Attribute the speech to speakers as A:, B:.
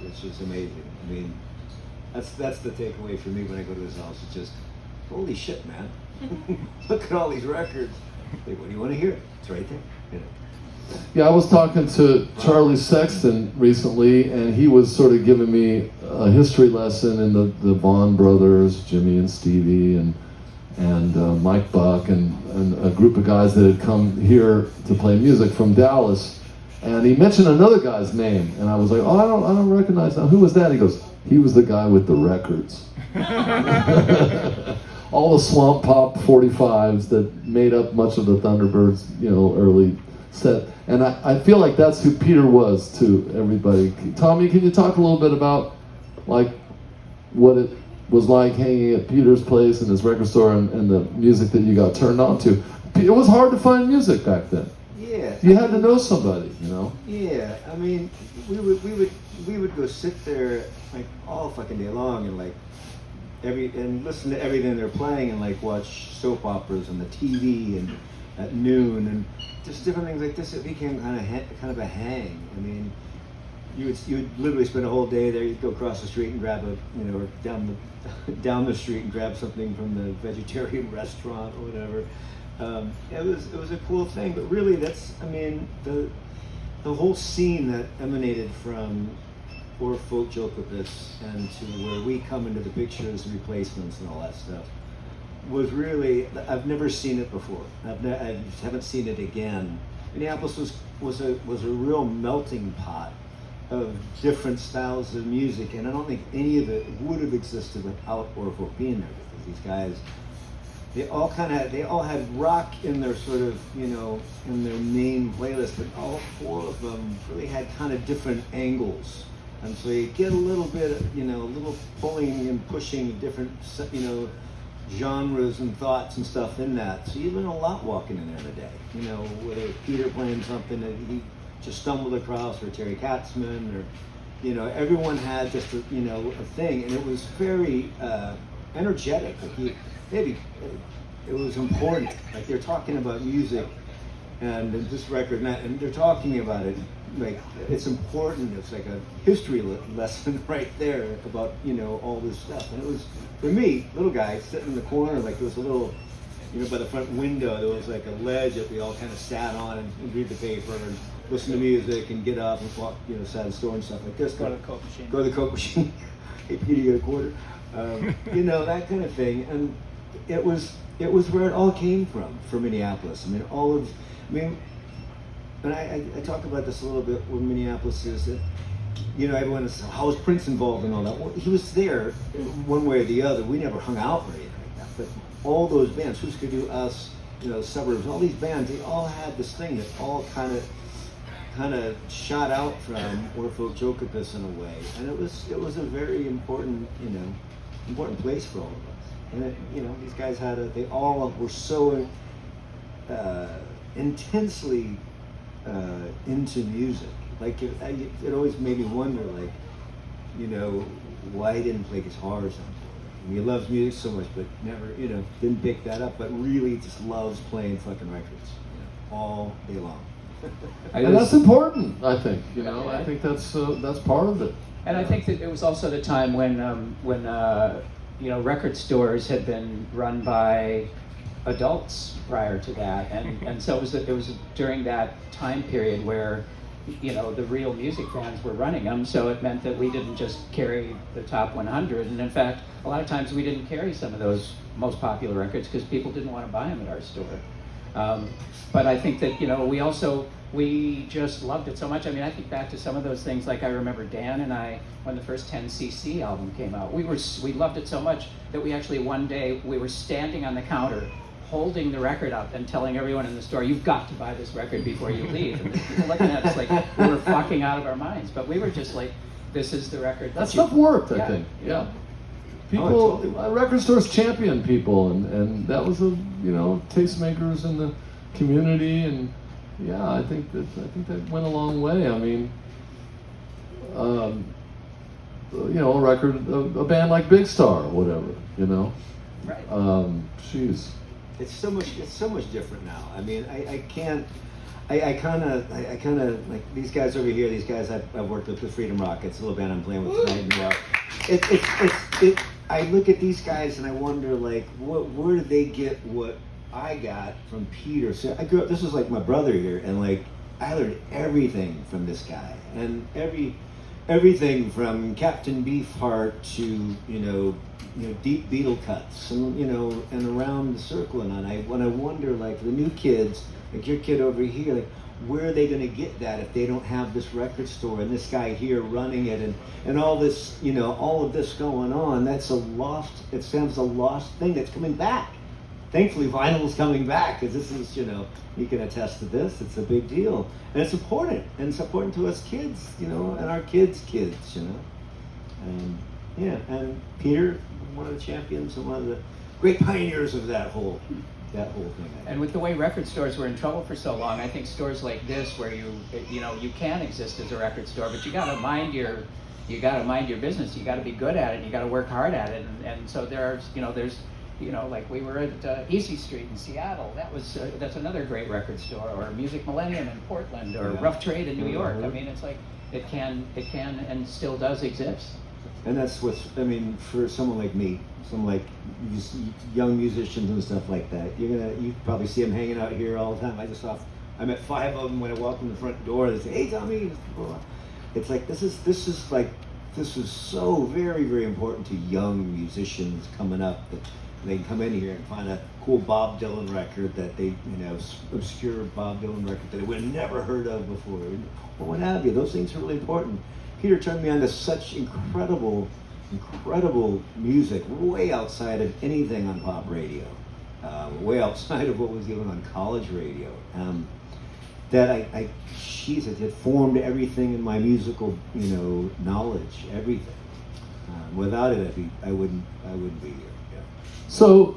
A: It's just amazing. I mean, that's the takeaway for me when I go to his house. It's just, holy shit, man! Look at all these records. Like, what do you want to hear? It's right there. You know.
B: Yeah, I was talking to Charlie Sexton recently, and he was sort of giving me a history lesson in the Vaughn brothers, Jimmy and Stevie, and Mike Buck, and a group of guys that had come here to play music from Dallas. And he mentioned another guy's name, and I was like, oh, I don't recognize that. Who was that? He goes, he was the guy with the records. All the swamp pop 45s that made up much of the Thunderbirds, early set. And I feel like that's who Peter was to everybody. Tommy, can you talk a little bit about like what it was like hanging at Peter's place and his record store and the music that you got turned on to? It was hard to find music back then.
A: Yeah.
B: You had to know somebody,
A: Yeah, I mean, we would go sit there like all fucking day long and like and listen to everything they're playing and like watch soap operas on the TV and at noon and just different things like this. It became kind of a hang. I mean, you would literally spend a whole day there. You'd go across the street and grab or down the street and grab something from the vegetarian restaurant or whatever. It was a cool thing, but really that's, I mean, the whole scene that emanated from Euphoric Recall and to where we come into the pictures, replacements and all that stuff was really, I've never seen it before. I haven't seen it again. Minneapolis was a real melting pot of different styles of music, and I don't think any of it would have existed without Euphoric being there, because these guys, they all had rock in their sort of, in their main playlist, but all four of them really had kind of different angles. And so you get a little bit, a little pulling and pushing different, genres and thoughts and stuff in that. So you learn a lot walking in there today. Whether it's Peter playing something that he just stumbled across, or Terry Katzman, or, everyone had just a thing, and it was very energetic. Like it was important. Like they're talking about music and this record, and they're talking about it like it's important. It's like a history lesson right there about all this stuff. And it was, for me, little guy sitting in the corner, like there was a little, by the front window there was like a ledge that we all kind of sat on and read the paper and listen to music and get up and walk, sat in the store and stuff like this.
C: Go to the Coke machine.
A: Go to the Coke machine. Hey, Peter, you got a quarter? That kind of thing. And it was where it all came from for Minneapolis. And I talk about this a little bit with Minneapolis, is that, everyone is, how was Prince involved in all that? Well, he was there one way or the other. We never hung out or anything like that. But all those bands, Husker Du, Us, Suburbs, all these bands, they all had this thing that all kind of shot out from Euphoric Recall in a way. And it was a very important, important place for all of us. And these guys they all were so intensely into music. Like it always made me wonder, like, why he didn't play guitar or something. I mean, he loves music so much, but never, didn't pick that up, but really just loves playing fucking records, all day long.
B: And that's important, I think. I think that's part of it.
C: And I think that it was also the time when record stores had been run by adults prior to that, and so it was during that time period where the real music fans were running them. So it meant that we didn't just carry the top 100, and in fact a lot of times we didn't carry some of those most popular records because people didn't want to buy them at our store. But I think that we just loved it so much. I mean, I think back to some of those things. Like I remember Dan and I, when the first 10cc album came out, we loved it so much that we actually one day we were standing on the counter holding the record up and telling everyone in the store, "You've got to buy this record before you leave." And people looking at us like we were fucking out of our minds. But we were just like, this is the record.
B: That stuff worked, I think. Yeah. People, record stores champion people, and that was tastemakers in the community, and yeah, I think that went a long way. I mean, a band like Big Star or whatever,
C: Right.
B: Jeez.
A: It's so much different now. I mean, I can't. I kind of like these guys over here. These guys I've worked with the Freedom Rockets, a little band I'm playing with tonight in New York. I look at these guys and I wonder like, where did they get what I got from Peter? So I grew up. This is like my brother here, and like I learned everything from this guy, and everything from Captain Beefheart to deep Beatle cuts, and and around the circle. And when I wonder like the new kids, like your kid over here, like where are they going to get that if they don't have this record store and this guy here running it and all this all of this going on? That's a lost. It sounds a lost thing that's coming back. Thankfully, vinyl's coming back because this is you can attest to this. It's a big deal, and it's important, to us kids, and our kids' kids, and and Peter, one of the champions and one of the great pioneers of that whole thing.
C: And with the way record stores were in trouble for so long, I think stores like this, where you can exist as a record store, but you got to mind your business. You got to be good at it. You got to work hard at it. And so there's like we were at Easy Street in Seattle. That's another great record store, or Music Millennium in Portland, or Rough Trade in New York. I mean, it's like it can and still does exist.
A: And that's for someone like me, some like young musicians and stuff like that. You probably see them hanging out here all the time. I met 5 of them when I walked in the front door. They say, "Hey, Tommy." It's like this is so very, very important to young musicians coming up, that they can come in here and find a cool Bob Dylan record that they obscure Bob Dylan record that they would have never heard of before, or what have you. Those things are really important. Peter turned me on to such incredible music, way outside of anything on pop radio, way outside of what was given on college radio. That it formed everything in my musical, knowledge, everything. Without it, I wouldn't be here. Yeah.
B: So